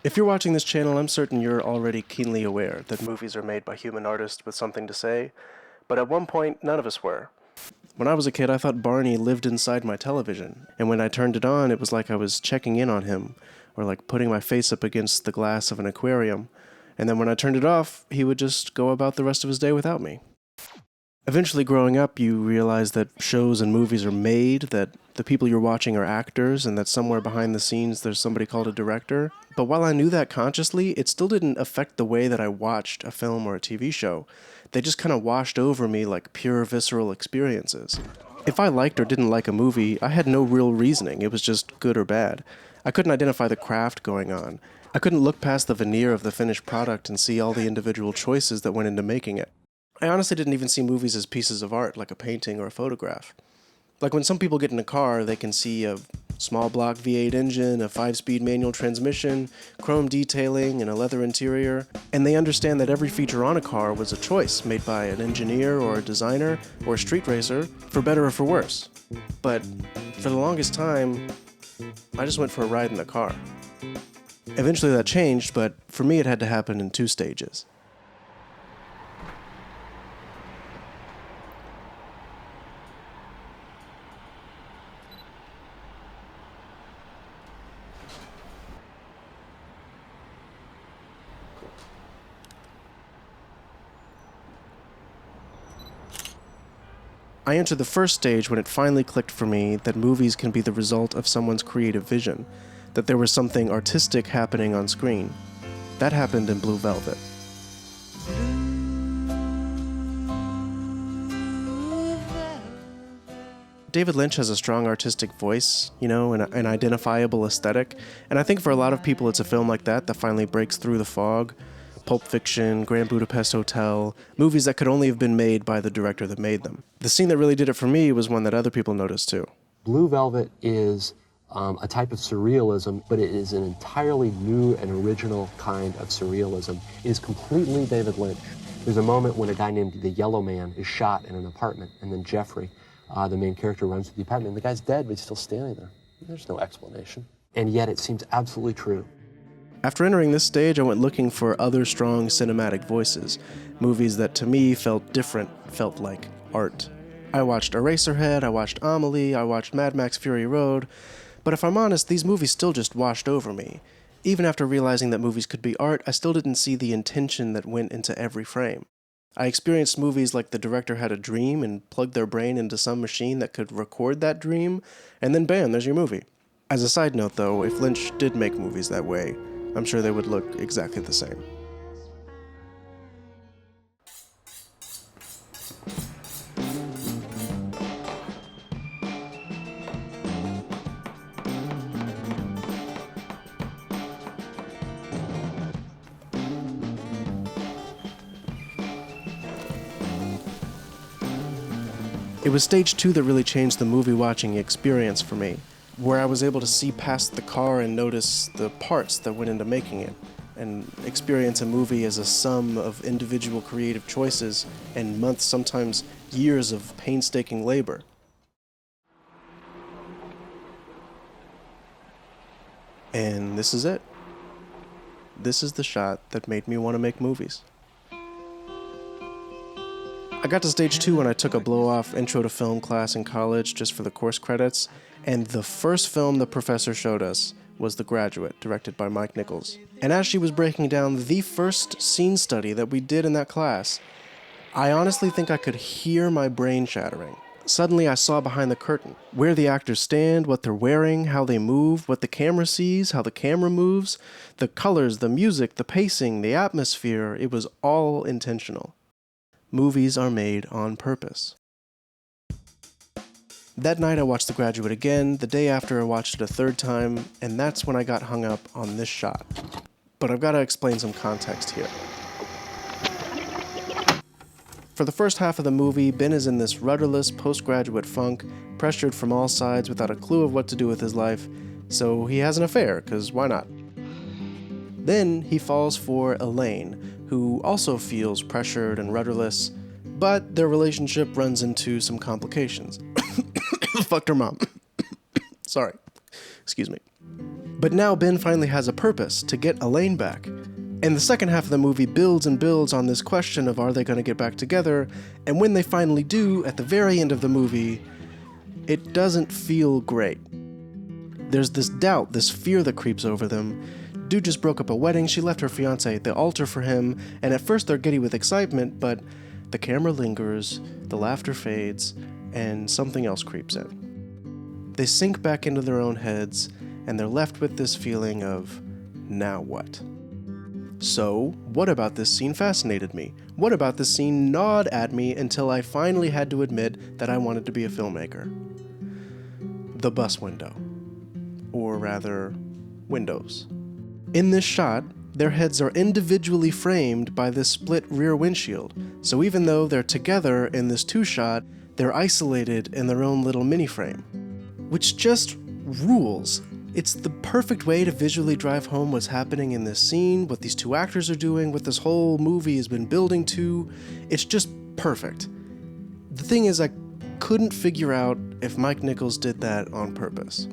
If you're watching this channel, I'm certain you're already keenly aware that movies are made by human artists with something to say, but at one point, none of us were. When I was a kid, I thought Barney lived inside my television, and when I turned it on, it was like I was checking in on him, or like putting my face up against the glass of an aquarium, and then when I turned it off, he would just go about the rest of his day without me. Eventually, growing up, you realize that shows and movies are made, that the people you're watching are actors, and that somewhere behind the scenes there's somebody called a director. But while I knew that consciously, it still didn't affect the way that I watched a film or a TV show. They just kind of washed over me like pure visceral experiences. If I liked or didn't like a movie, I had no real reasoning. It was just good or bad. I couldn't identify the craft going on. I couldn't look past the veneer of the finished product and see all the individual choices that went into making it. I honestly didn't even see movies as pieces of art, like a painting or a photograph. Like when some people get in a car, they can see a small block V8 engine, a 5-speed manual transmission, chrome detailing, and a leather interior, and they understand that every feature on a car was a choice made by an engineer or a designer or a street racer, for better or for worse. But for the longest time, I just went for a ride in the car. Eventually that changed, but for me it had to happen in 2 stages. I entered the first stage when it finally clicked for me that movies can be the result of someone's creative vision, that there was something artistic happening on screen. That happened in Blue Velvet. David Lynch has a strong artistic voice, an identifiable aesthetic, and I think for a lot of people it's a film like that that finally breaks through the fog. Pulp Fiction, Grand Budapest Hotel, movies that could only have been made by the director that made them. The scene that really did it for me was one that other people noticed too. Blue Velvet is a type of surrealism, but it is an entirely new and original kind of surrealism. It is completely David Lynch. There's a moment when a guy named the Yellow Man is shot in an apartment, and then Jeffrey, the main character, runs to the apartment, and the guy's dead, but he's still standing there. There's no explanation. And yet it seems absolutely true. After entering this stage, I went looking for other strong cinematic voices, movies that to me felt different, felt like art. I watched Eraserhead, I watched Amelie, I watched Mad Max Fury Road, but if I'm honest, these movies still just washed over me. Even after realizing that movies could be art, I still didn't see the intention that went into every frame. I experienced movies like the director had a dream and plugged their brain into some machine that could record that dream, and then bam, there's your movie. As a side note though, if Lynch did make movies that way, I'm sure they would look exactly the same. It was stage 2 that really changed the movie watching experience for me, where I was able to see past the car and notice the parts that went into making it, and experience a movie as a sum of individual creative choices and months, sometimes years of painstaking labor. And this is it. This is the shot that made me want to make movies. I got to stage 2 when I took a blow-off intro to film class in college just for the course credits, and the first film the professor showed us was The Graduate, directed by Mike Nichols. And as she was breaking down the first scene study that we did in that class, I honestly think I could hear my brain shattering. Suddenly I saw behind the curtain, where the actors stand, what they're wearing, how they move, what the camera sees, how the camera moves, the colors, the music, the pacing, the atmosphere. It was all intentional. Movies are made on purpose. That night I watched The Graduate again, the day after I watched it a third time, and that's when I got hung up on this shot. But I've got to explain some context here. For the first half of the movie, Ben is in this rudderless postgraduate funk, pressured from all sides without a clue of what to do with his life, so he has an affair, cause why not? Then he falls for Elaine, who also feels pressured and rudderless, but their relationship runs into some complications. Fucked her mom. Sorry. Excuse me. But now Ben finally has a purpose to get Elaine back. And the second half of the movie builds and builds on this question of are they going to get back together, and when they finally do, at the very end of the movie, it doesn't feel great. There's this doubt, this fear that creeps over them. Dude just broke up a wedding, she left her fiancé at the altar for him, and at first they're giddy with excitement, but the camera lingers, the laughter fades, and something else creeps in. They sink back into their own heads, and they're left with this feeling of, now what? So, what about this scene fascinated me? What about this scene gnawed at me until I finally had to admit that I wanted to be a filmmaker? The bus window. Or rather, windows. In this shot, their heads are individually framed by this split rear windshield, so even though they're together in this two-shot, they're isolated in their own little mini-frame. Which just rules. It's the perfect way to visually drive home what's happening in this scene, what these two actors are doing, what this whole movie has been building to. It's just perfect. The thing is, I couldn't figure out if Mike Nichols did that on purpose.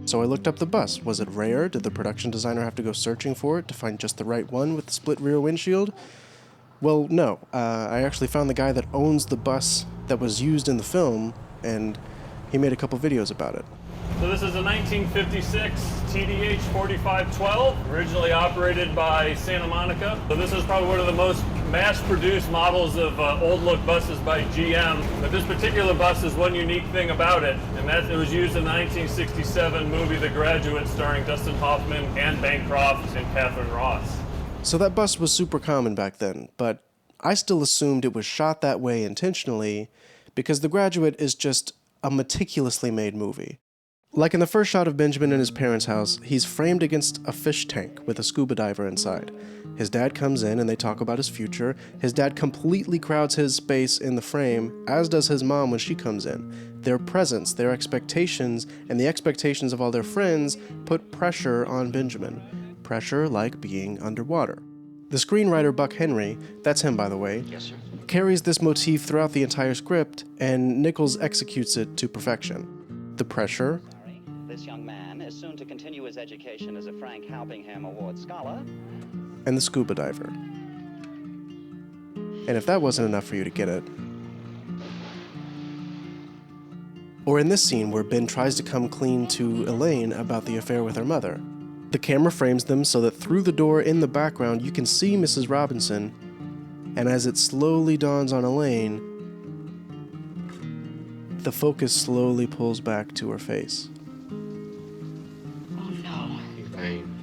So I looked up the bus. Was it rare? Did the production designer have to go searching for it to find just the right one with the split rear windshield? Well, no. I actually found the guy that owns the bus that was used in the film, and he made a couple videos about it. So this is a 1956 TDH 4512, originally operated by Santa Monica. So this is probably one of the most mass-produced models of old-look buses by GM. But this particular bus is one unique thing about it, and that it was used in the 1967 movie The Graduate, starring Dustin Hoffman, Anne Bancroft, and Catherine Ross. So that bus was super common back then, but I still assumed it was shot that way intentionally because The Graduate is just a meticulously made movie. Like in the first shot of Benjamin in his parents' house, he's framed against a fish tank with a scuba diver inside. His dad comes in and they talk about his future. His dad completely crowds his space in the frame, as does his mom when she comes in. Their presence, their expectations, and the expectations of all their friends put pressure on Benjamin. Pressure like being underwater. The screenwriter Buck Henry, that's him by the way, Yes, sir. carries this motif throughout the entire script, and Nichols executes it to perfection. The pressure, This young man is soon to continue his education as a Frank Halpingham Award scholar. and the scuba diver. And if that wasn't enough for you to get it. Or in this scene where Ben tries to come clean to Elaine about the affair with her mother. The camera frames them so that through the door in the background you can see Mrs. Robinson, and as it slowly dawns on Elaine, the focus slowly pulls back to her face.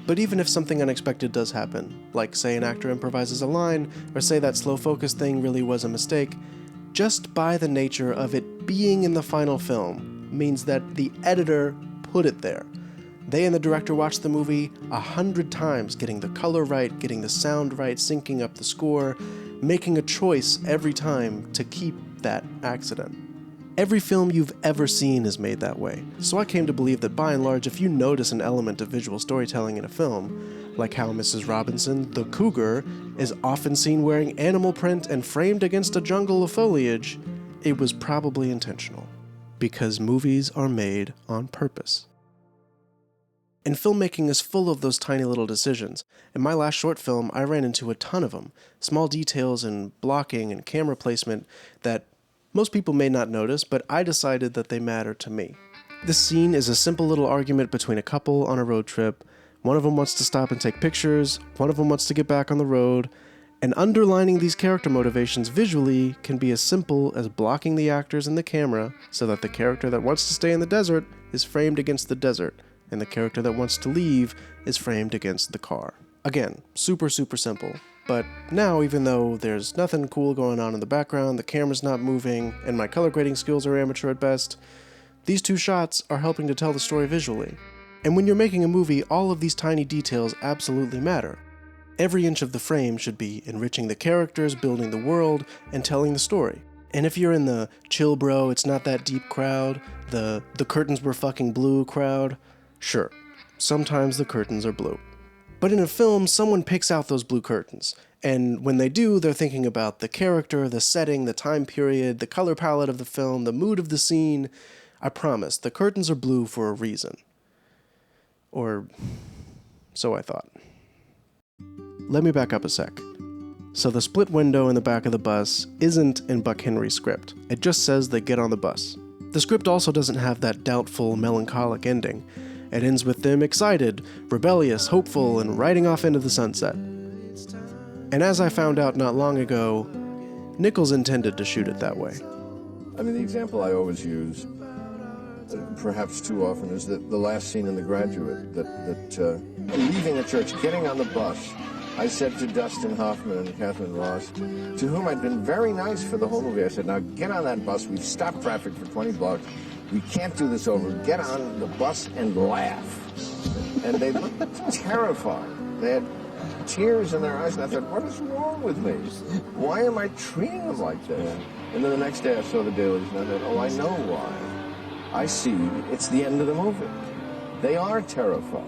But even if something unexpected does happen, like say an actor improvises a line, or say that slow focus thing really was a mistake, just by the nature of it being in the final film means that the editor put it there. They and the director watched the movie 100 times, getting the color right, getting the sound right, syncing up the score, making a choice every time to keep that accident. Every film you've ever seen is made that way, so I came to believe that by and large, if you notice an element of visual storytelling in a film, like how Mrs. Robinson, the cougar, is often seen wearing animal print and framed against a jungle of foliage, it was probably intentional. Because movies are made on purpose. And filmmaking is full of those tiny little decisions. In my last short film, I ran into a ton of them. Small details and blocking and camera placement that most people may not notice, but I decided that they matter to me. This scene is a simple little argument between a couple on a road trip. One of them wants to stop and take pictures, one of them wants to get back on the road, and underlining these character motivations visually can be as simple as blocking the actors and the camera so that the character that wants to stay in the desert is framed against the desert, and the character that wants to leave is framed against the car. Again, super simple. But now, even though there's nothing cool going on in the background, the camera's not moving, and my color grading skills are amateur at best, these two shots are helping to tell the story visually. And when you're making a movie, all of these tiny details absolutely matter. Every inch of the frame should be enriching the characters, building the world, and telling the story. And if you're in the chill bro, it's not that deep crowd, the curtains were fucking blue crowd, sure, sometimes the curtains are blue. But in a film, someone picks out those blue curtains, and when they do, they're thinking about the character, the setting, the time period, the color palette of the film, the mood of the scene. I promise, the curtains are blue for a reason. Or So I thought. Let me back up a sec. So the split window in the back of the bus isn't in Buck Henry's script. It just says they get on the bus. The script also doesn't have that doubtful, melancholic ending. It ends with them excited, rebellious, hopeful, and riding off into the sunset. And as I found out not long ago, Nichols intended to shoot it that way. I mean, the example I always use, perhaps too often, is that the last scene in The Graduate, leaving the church, getting on the bus, I said to Dustin Hoffman and Catherine Ross, to whom I'd been very nice for the whole movie, I said, now get on that bus, we've stopped traffic for 20 blocks, we can't do this over, get on the bus and laugh. And they looked terrified. They had tears in their eyes, and I thought, what is wrong with me? Why am I treating them like this? And then the next day I saw the dailies, and I thought, oh, I know why. I see, it's the end of the movie. They are terrified.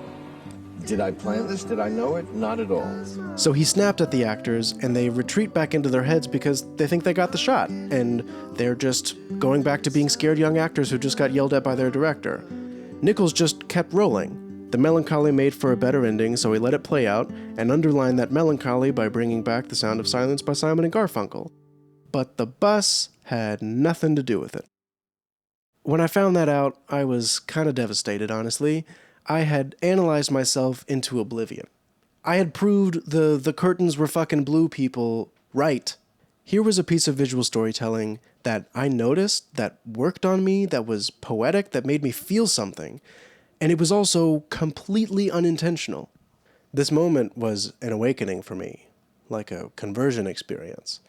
Did I plan this? Did I know it? Not at all. So he snapped at the actors, and they retreat back into their heads because they think they got the shot, and they're just going back to being scared young actors who just got yelled at by their director. Nichols just kept rolling. The melancholy made for a better ending, so he let it play out, and underlined that melancholy by bringing back The Sound of Silence by Simon & Garfunkel. But the bus had nothing to do with it. When I found that out, I was kind of devastated, honestly. I had analyzed myself into oblivion. I had proved the curtains were fucking blue people right. Here was a piece of visual storytelling that I noticed, that worked on me, that was poetic, that made me feel something. And it was also completely unintentional. This moment was an awakening for me, like a conversion experience.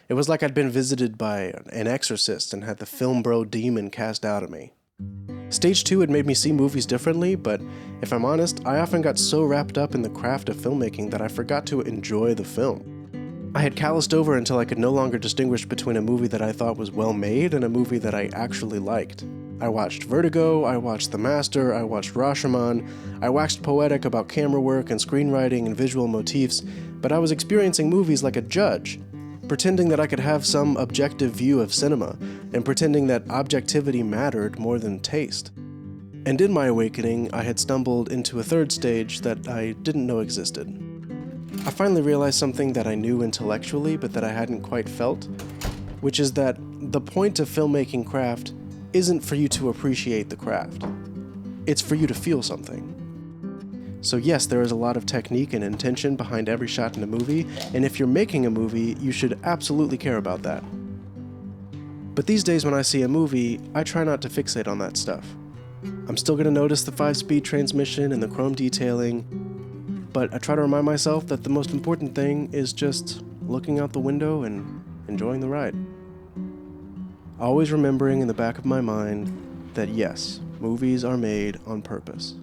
It was like I'd been visited by an exorcist and had the film bro demon cast out of me. Stage 2 had made me see movies differently, but if I'm honest, I often got so wrapped up in the craft of filmmaking that I forgot to enjoy the film. I had calloused over until I could no longer distinguish between a movie that I thought was well made and a movie that I actually liked. I watched Vertigo, I watched The Master, I watched Rashomon, I waxed poetic about camera work and screenwriting and visual motifs, but I was experiencing movies like a judge, pretending that I could have some objective view of cinema, and pretending that objectivity mattered more than taste. And in my awakening, I had stumbled into a third stage that I didn't know existed. I finally realized something that I knew intellectually, but that I hadn't quite felt, which is that the point of filmmaking craft isn't for you to appreciate the craft. It's for you to feel something. So yes, there is a lot of technique and intention behind every shot in a movie, and if you're making a movie, you should absolutely care about that. But these days when I see a movie, I try not to fixate on that stuff. I'm still going to notice the 5-speed transmission and the chrome detailing, but I try to remind myself that the most important thing is just looking out the window and enjoying the ride. Always remembering in the back of my mind that yes, movies are made on purpose.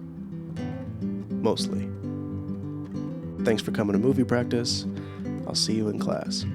Mostly. Thanks for coming to Movie Practice. I'll see you in class.